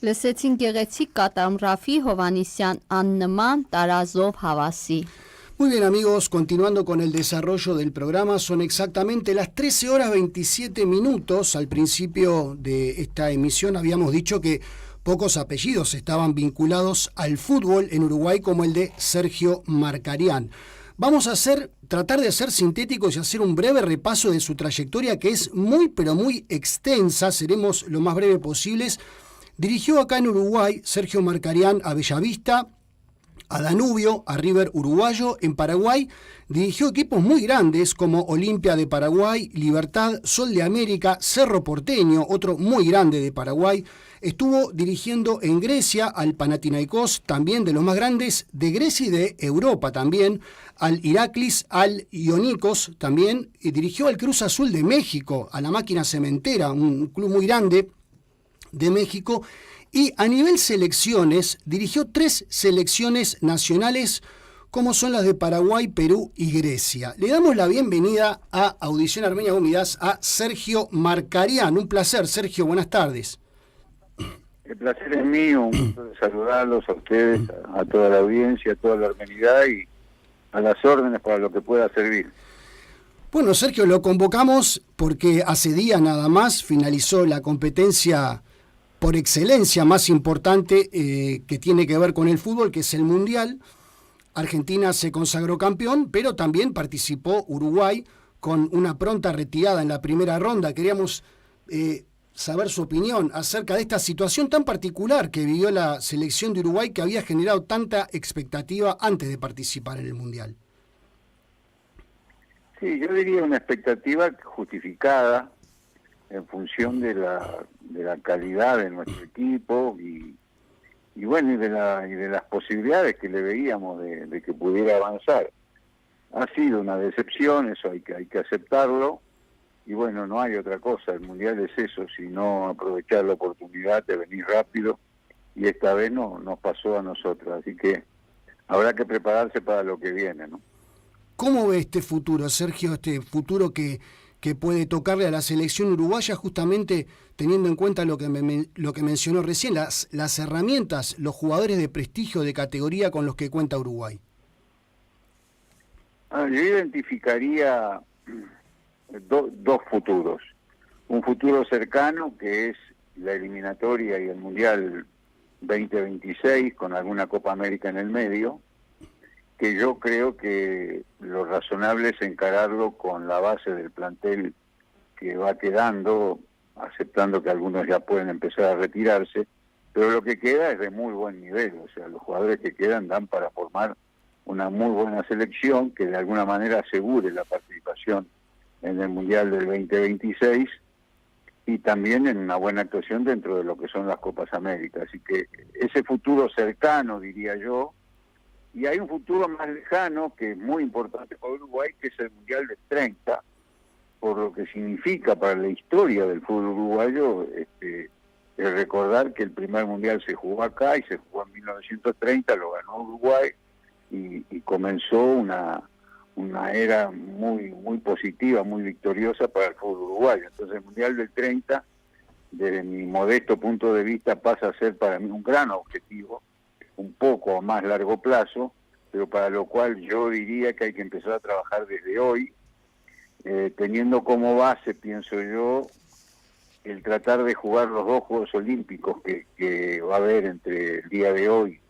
Լսեցին գեղեցիկ կատարում Ռաֆի Հովանիսյան աննման տարազով հավասի. Muy bien amigos, continuando con el desarrollo del programa, son exactamente las 13 horas 27 minutos. Al principio de esta emisión habíamos dicho que pocos apellidos estaban vinculados al fútbol en Uruguay como el de Sergio Markarián. Vamos a tratar de ser sintéticos y hacer un breve repaso de su trayectoria que es muy pero muy extensa, seremos lo más breve posibles. Dirigió acá en Uruguay Sergio Markarián a Bellavista, a Danubio, a River Uruguayo. En Paraguay dirigió equipos muy grandes como Olimpia de Paraguay, Libertad, Sol de América, Cerro Porteño, otro muy grande de Paraguay. Estuvo dirigiendo en Grecia al Panathinaikos, también de los más grandes de Grecia y de Europa también, al Iraklis, al Ionikos también, y dirigió al Cruz Azul de México, a la Máquina Cementera, un club muy grande de México. Y a nivel selecciones, dirigió 3 selecciones nacionales, como son las de Paraguay, Perú y Grecia. Le damos la bienvenida a Audición Armenia Gómidas a Sergio Markarián. Un placer, Sergio, buenas tardes. El placer es mío, un gusto de saludarlos a ustedes, a toda la audiencia, a toda la armenidad y a las órdenes para lo que pueda servir. Bueno, Sergio, lo convocamos porque hace días nada más finalizó la competencia por excelencia más importante que tiene que ver con el fútbol, que es el Mundial. Argentina se consagró campeón, pero también participó Uruguay con una pronta retirada en la primera ronda. Queríamos saber su opinión acerca de esta situación tan particular que vivió la selección de Uruguay, que había generado tanta expectativa antes de participar en el Mundial. Sí, yo diría una expectativa justificada en función de la calidad de nuestro equipo y bueno, y de las posibilidades que le veíamos de que pudiera avanzar. Ha sido una decepción, eso hay que aceptarlo, y bueno, no hay otra cosa, el Mundial es eso, sino aprovechar la oportunidad de venir rápido, y esta vez no nos pasó a nosotros, así que habrá que prepararse para lo que viene, ¿no? ¿Cómo ve este futuro, Sergio, este futuro que puede tocarle a la selección uruguaya, justamente teniendo en cuenta lo que mencionó recién, las herramientas, los jugadores de prestigio, de categoría con los que cuenta Uruguay? Yo identificaría dos futuros. Un futuro cercano, que es la eliminatoria y el Mundial 2026, con alguna Copa América en el medio, que yo creo que lo razonable es encararlo con la base del plantel que va quedando, aceptando que algunos ya pueden empezar a retirarse, pero lo que queda es de muy buen nivel, o sea, los jugadores que quedan dan para formar una muy buena selección que de alguna manera asegure la participación en el Mundial del 2026 y también en una buena actuación dentro de lo que son las Copas América. Así que ese futuro cercano, diría yo. Y hay un futuro más lejano que es muy importante para Uruguay, que es el Mundial del 30, por lo que significa para la historia del fútbol uruguayo recordar que el primer Mundial se jugó acá y se jugó en 1930, lo ganó Uruguay y comenzó una era muy muy positiva, muy victoriosa para el fútbol uruguayo. Entonces el Mundial del 30, desde mi modesto punto de vista, pasa a ser para mí un gran objetivo, un poco a más largo plazo, pero para lo cual yo diría que hay que empezar a trabajar desde hoy, teniendo como base, pienso yo, el tratar de jugar los 2 Juegos Olímpicos que va a haber entre el día de hoy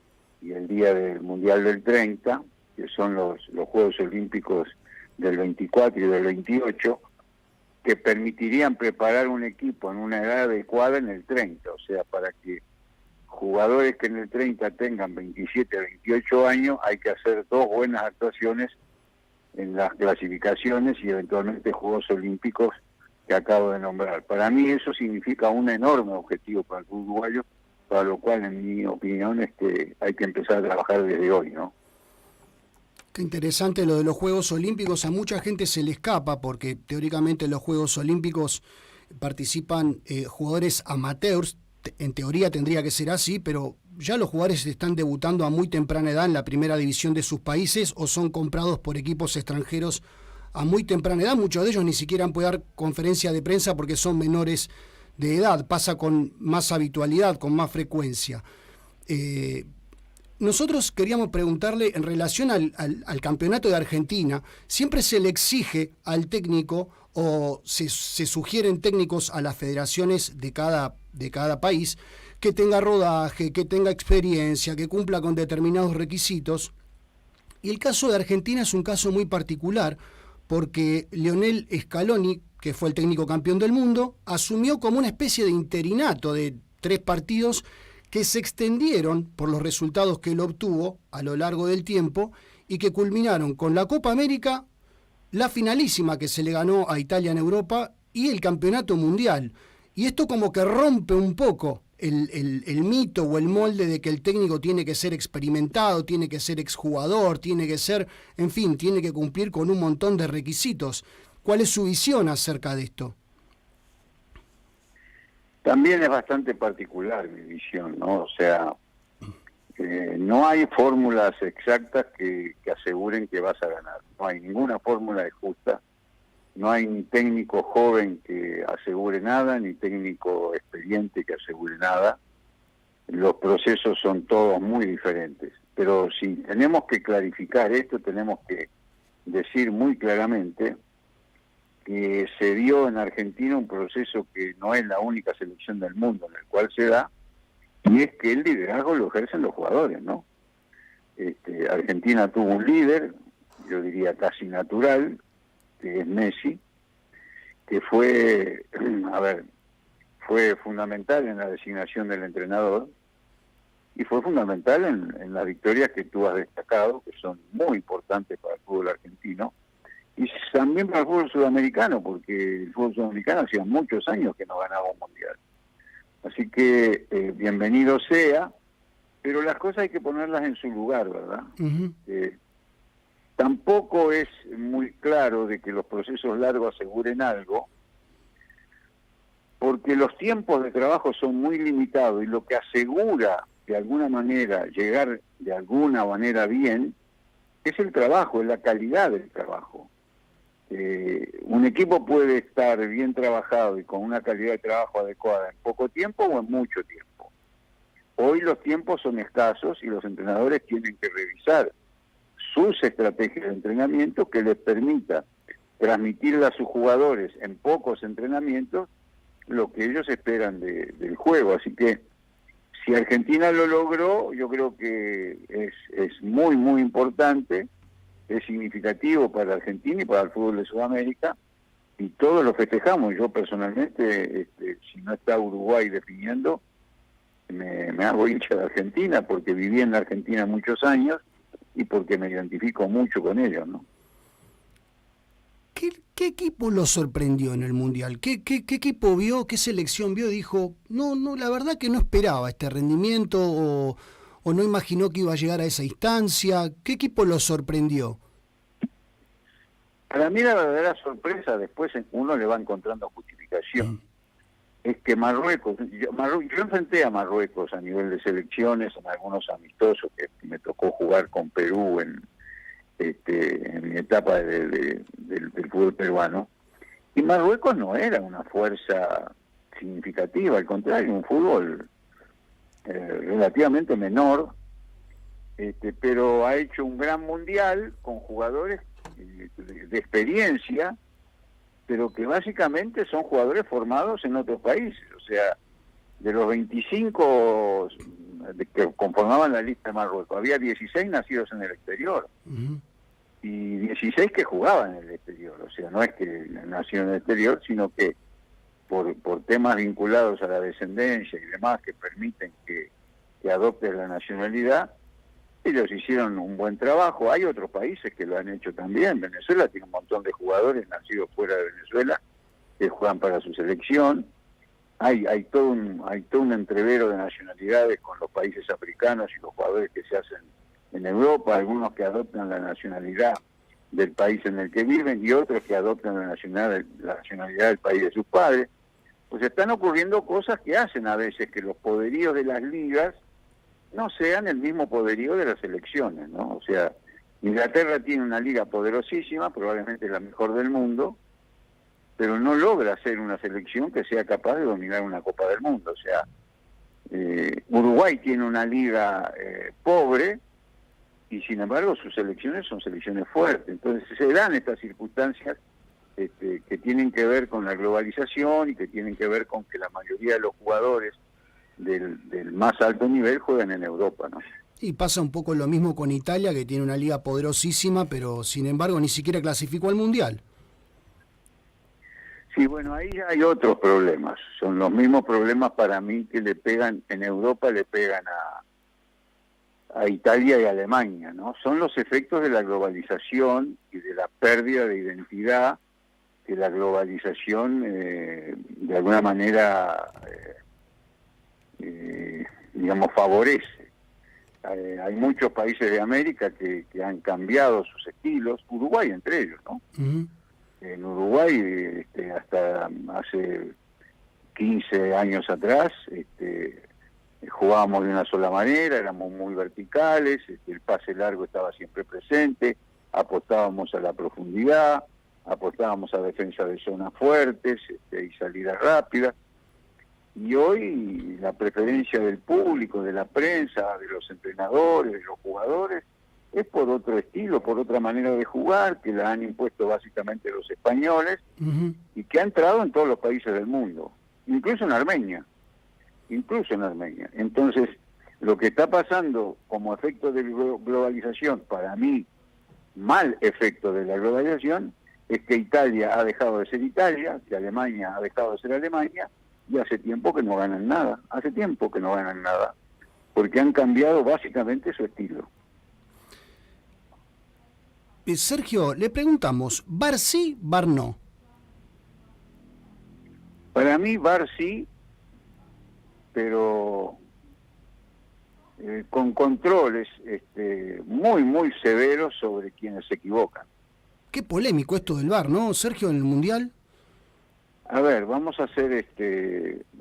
y el día del Mundial del 30, que son los Juegos Olímpicos del 24 y del 28, que permitirían preparar un equipo en una edad adecuada en el 30, o sea, para que jugadores que en el 30 tengan 27, 28 años, hay que hacer 2 buenas actuaciones en las clasificaciones y eventualmente Juegos Olímpicos que acabo de nombrar. Para mí eso significa un enorme objetivo para el fútbol uruguayo, para lo cual, en mi opinión, hay que empezar a trabajar desde hoy, ¿no? Qué interesante lo de los Juegos Olímpicos. A mucha gente se le escapa porque teóricamente en los Juegos Olímpicos participan jugadores amateurs. En teoría tendría que ser así, pero ya los jugadores están debutando a muy temprana edad en la primera división de sus países o son comprados por equipos extranjeros a muy temprana edad. Muchos de ellos ni siquiera han podido dar conferencia de prensa porque son menores de edad, pasa con más habitualidad, con más frecuencia. Nosotros queríamos preguntarle en relación al campeonato de Argentina, siempre se le exige al técnico o se sugieren técnicos a las federaciones de cada país que tenga rodaje, que tenga experiencia, que cumpla con determinados requisitos. Y el caso de Argentina es un caso muy particular porque Lionel Scaloni, que fue el técnico campeón del mundo, asumió como una especie de interinato de 3 partidos que se extendieron por los resultados que él obtuvo a lo largo del tiempo y que culminaron con la Copa América, la finalísima que se le ganó a Italia en Europa y el campeonato mundial. Y esto como que rompe un poco el mito o el molde de que el técnico tiene que ser experimentado, tiene que ser exjugador, tiene que ser, en fin, tiene que cumplir con un montón de requisitos. ¿Cuál es su visión acerca de esto? También es bastante particular mi visión, ¿no? O sea, no hay fórmulas exactas que aseguren que vas a ganar. No hay ninguna fórmula justa. No hay ni técnico joven que asegure nada, ni técnico experiente que asegure nada. Los procesos son todos muy diferentes. Pero si tenemos que clarificar esto, tenemos que decir muy claramente que se dio en Argentina un proceso que no es la única selección del mundo en el cual se da, y es que el liderazgo lo ejercen los jugadores, ¿no? Argentina tuvo un líder, yo diría casi natural, que es Messi, que fue fundamental en la designación del entrenador y fue fundamental en las victorias que tú has destacado, que son muy importantes para el fútbol argentino y también para el fútbol sudamericano, porque el fútbol sudamericano hacía muchos años que no ganaba un mundial. Así que bienvenido sea, pero las cosas hay que ponerlas en su lugar, ¿verdad? Uh-huh. Tampoco es muy claro de que los procesos largos aseguren algo, porque los tiempos de trabajo son muy limitados y lo que asegura de alguna manera llegar de alguna manera bien es el trabajo, es la calidad del trabajo. Un equipo puede estar bien trabajado y con una calidad de trabajo adecuada en poco tiempo o en mucho tiempo. Hoy los tiempos son escasos y los entrenadores tienen que revisar sus estrategias de entrenamiento que les permita transmitirle a sus jugadores en pocos entrenamientos lo que ellos esperan del juego. Así que si Argentina lo logró, yo creo que es muy, muy importante, es significativo para Argentina y para el fútbol de Sudamérica, y todos lo festejamos. Yo personalmente, si no está Uruguay definiendo, me hago hincha de Argentina, porque viví en la Argentina muchos años y porque me identifico mucho con ellos, ¿no? ¿Qué equipo lo sorprendió en el Mundial? ¿Qué equipo vio, qué selección vio? Dijo, no, la verdad que no esperaba este rendimiento o no imaginó que iba a llegar a esa instancia. ¿Qué equipo lo sorprendió? Para mí la verdadera sorpresa, después uno le va encontrando justificación, es que Marruecos, yo enfrenté a Marruecos a nivel de selecciones, en algunos amistosos que me tocó jugar con Perú en mi etapa del fútbol peruano, y Marruecos no era una fuerza significativa, al contrario, un fútbol relativamente menor, pero ha hecho un gran mundial con jugadores de experiencia, pero que básicamente son jugadores formados en otros países. O sea, de los 25 que conformaban la lista de Marruecos, había 16 nacidos en el exterior. Uh-huh. Y 16 que jugaban en el exterior. O sea, no es que nacieron en el exterior, sino que por temas vinculados a la descendencia y demás que permiten que adoptes la nacionalidad, ellos hicieron un buen trabajo. Hay otros países que lo han hecho también. Venezuela tiene un montón de jugadores nacidos fuera de Venezuela que juegan para su selección. Hay todo un entrevero de nacionalidades con los países africanos y los jugadores que se hacen en Europa, algunos que adoptan la nacionalidad del país en el que viven y otros que adoptan la nacionalidad del país de sus padres. Pues están ocurriendo cosas que hacen a veces que los poderíos de las ligas no sean el mismo poderío de las selecciones, ¿no? O sea, Inglaterra tiene una liga poderosísima, probablemente la mejor del mundo, pero no logra ser una selección que sea capaz de dominar una Copa del Mundo. O sea, Uruguay tiene una liga pobre y sin embargo sus selecciones son selecciones fuertes. Entonces se dan estas circunstancias que tienen que ver con la globalización y que tienen que ver con que la mayoría de los jugadores del más alto nivel juegan en Europa, ¿no? Y pasa un poco lo mismo con Italia, que tiene una liga poderosísima, pero sin embargo ni siquiera clasificó al Mundial. Sí, bueno, ahí ya hay otros problemas. Son los mismos problemas para mí que le pegan en Europa, le pegan a Italia y a Alemania, ¿no? Son los efectos de la globalización y de la pérdida de identidad que la globalización de alguna manera, digamos, favorece. Hay muchos países de América que han cambiado sus estilos, Uruguay entre ellos, ¿no? Uh-huh. En Uruguay, hasta hace 15 años atrás, jugábamos de una sola manera, éramos muy verticales, el pase largo estaba siempre presente, apostábamos a la profundidad, apostábamos a defensa de zonas fuertes y salidas rápidas. Y hoy la preferencia del público, de la prensa, de los entrenadores, de los jugadores, es por otro estilo, por otra manera de jugar, que la han impuesto básicamente los españoles, uh-huh, y que ha entrado en todos los países del mundo, incluso en Armenia. Entonces, lo que está pasando como efecto de globalización, para mí, mal efecto de la globalización, es que Italia ha dejado de ser Italia, que Alemania ha dejado de ser Alemania, y hace tiempo que no ganan nada, porque han cambiado básicamente su estilo. Sergio, le preguntamos, ¿VAR sí, VAR no? Para mí VAR sí, pero con controles muy severos sobre quienes se equivocan. Qué polémico esto del VAR, ¿no, Sergio, en el Mundial? A ver, vamos a ser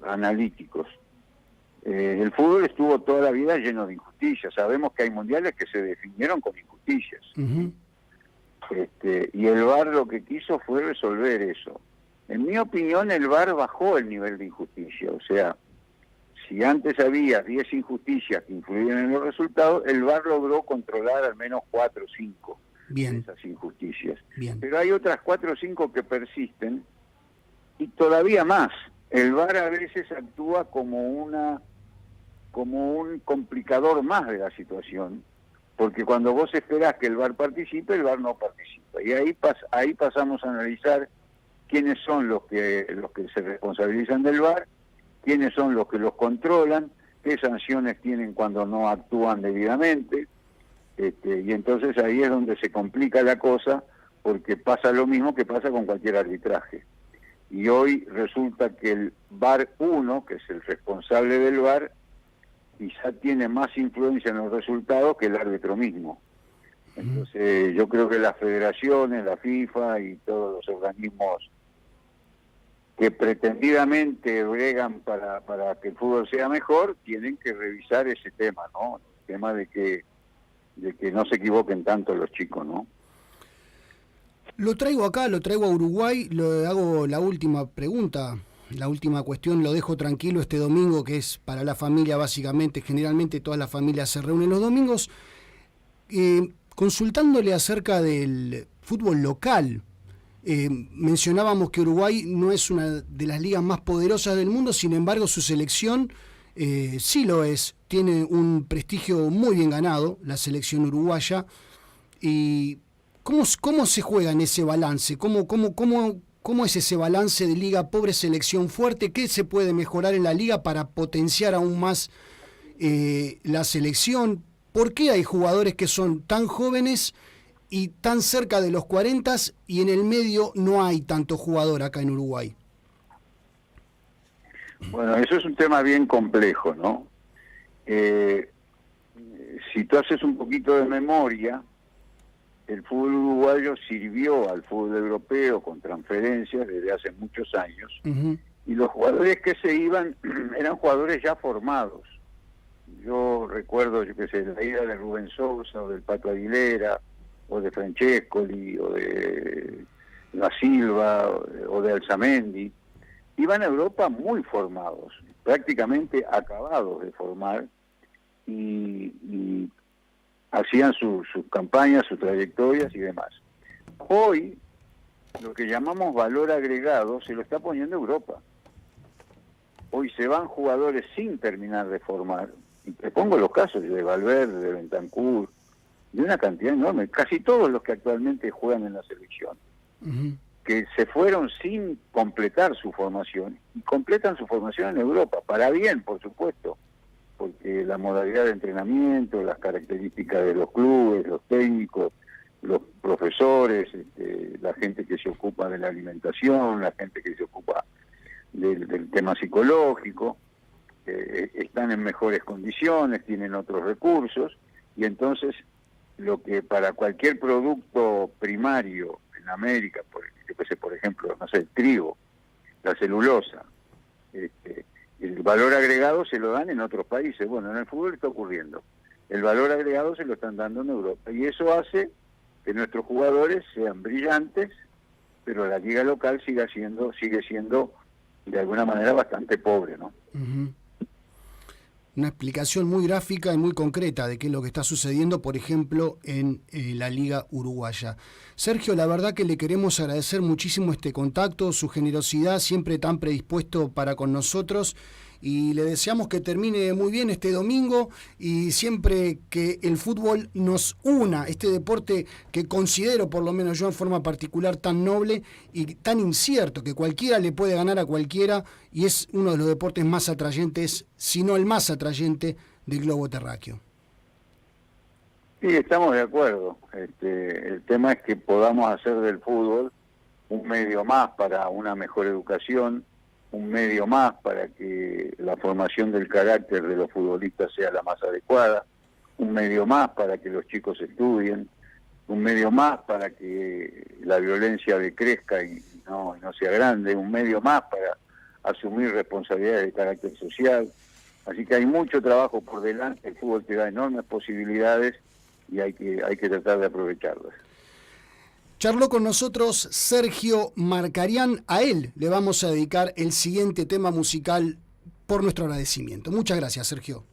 analíticos. El fútbol estuvo toda la vida lleno de injusticias. Sabemos que hay mundiales que se definieron con injusticias. Uh-huh. Y el VAR lo que quiso fue resolver eso. En mi opinión, el VAR bajó el nivel de injusticia. O sea, si antes había 10 injusticias que influían en los resultados, el VAR logró controlar al menos 4 o 5 de esas injusticias. Bien. Pero hay otras 4 o 5 que persisten y todavía más. El VAR a veces actúa como un complicador más de la situación, porque cuando vos esperás que el VAR participe, el VAR no participa. Y ahí pasamos a analizar quiénes son los que se responsabilizan del VAR, quiénes son los que los controlan, qué sanciones tienen cuando no actúan debidamente, y entonces ahí es donde se complica la cosa, porque pasa lo mismo que pasa con cualquier arbitraje. Y hoy resulta que el VAR 1, que es el responsable del VAR, quizá tiene más influencia en los resultados que el árbitro mismo. Entonces yo creo que las federaciones, la FIFA y todos los organismos que pretendidamente bregan para que el fútbol sea mejor, tienen que revisar ese tema, ¿no? El tema de que no se equivoquen tanto los chicos, ¿no? Lo traigo a Uruguay, le hago la última pregunta, la última cuestión, lo dejo tranquilo este domingo, que es para la familia básicamente, generalmente todas las familias se reúnen los domingos, consultándole acerca del fútbol local. Mencionábamos que Uruguay no es una de las ligas más poderosas del mundo, sin embargo su selección sí lo es, tiene un prestigio muy bien ganado, la selección uruguaya. Y ¿cómo se juega en ese balance? ¿Cómo es ese balance de liga pobre, selección fuerte? ¿Qué se puede mejorar en la liga para potenciar aún más la selección? ¿Por qué hay jugadores que son tan jóvenes y tan cerca de los 40 y en el medio no hay tanto jugador acá en Uruguay? Bueno, eso es un tema bien complejo, ¿no? Si tú haces un poquito de memoria, el fútbol uruguayo sirvió al fútbol europeo con transferencias desde hace muchos años, uh-huh, y los jugadores que se iban eran jugadores ya formados. Yo recuerdo, la ida de Rubén Sousa o del Pato Aguilera o de Francescoli o de Da Silva o de Alzamendi, iban a Europa muy formados, prácticamente acabados de formar, y hacían sus campañas, sus trayectorias y demás. Hoy, lo que llamamos valor agregado se lo está poniendo Europa. Hoy se van jugadores sin terminar de formar, y te pongo los casos de Valverde, de Bentancur, de una cantidad enorme, casi todos los que actualmente juegan en la selección, que se fueron sin completar su formación, y completan su formación en Europa, para bien, por supuesto, porque la modalidad de entrenamiento, las características de los clubes, los técnicos, los profesores, la gente que se ocupa de la alimentación, la gente que se ocupa del tema psicológico, están en mejores condiciones, tienen otros recursos, y entonces lo que para cualquier producto primario en América, por ejemplo, no sé, el trigo, la celulosa, el valor agregado se lo dan en otros países. Bueno, en el fútbol está ocurriendo. El valor agregado se lo están dando en Europa, y eso hace que nuestros jugadores sean brillantes, pero la liga local sigue siendo de alguna manera bastante pobre, ¿no? Una explicación muy gráfica y muy concreta de qué es lo que está sucediendo, por ejemplo, en la Liga Uruguaya. Sergio, la verdad que le queremos agradecer muchísimo este contacto, su generosidad, siempre tan predispuesto para con nosotros, y le deseamos que termine muy bien este domingo, y siempre que el fútbol nos una, este deporte que considero, por lo menos yo en forma particular, tan noble y tan incierto, que cualquiera le puede ganar a cualquiera, y es uno de los deportes más atrayentes, si no el más atrayente, del globo terráqueo. Sí, estamos de acuerdo. El tema es que podamos hacer del fútbol un medio más para una mejor educación, un medio más para que la formación del carácter de los futbolistas sea la más adecuada, un medio más para que los chicos estudien, un medio más para que la violencia decrezca y no sea grande, un medio más para asumir responsabilidades de carácter social. Así que hay mucho trabajo por delante, el fútbol te da enormes posibilidades y hay que tratar de aprovecharlas. Charló con nosotros Sergio Marcarián. A él le vamos a dedicar el siguiente tema musical por nuestro agradecimiento. Muchas gracias, Sergio.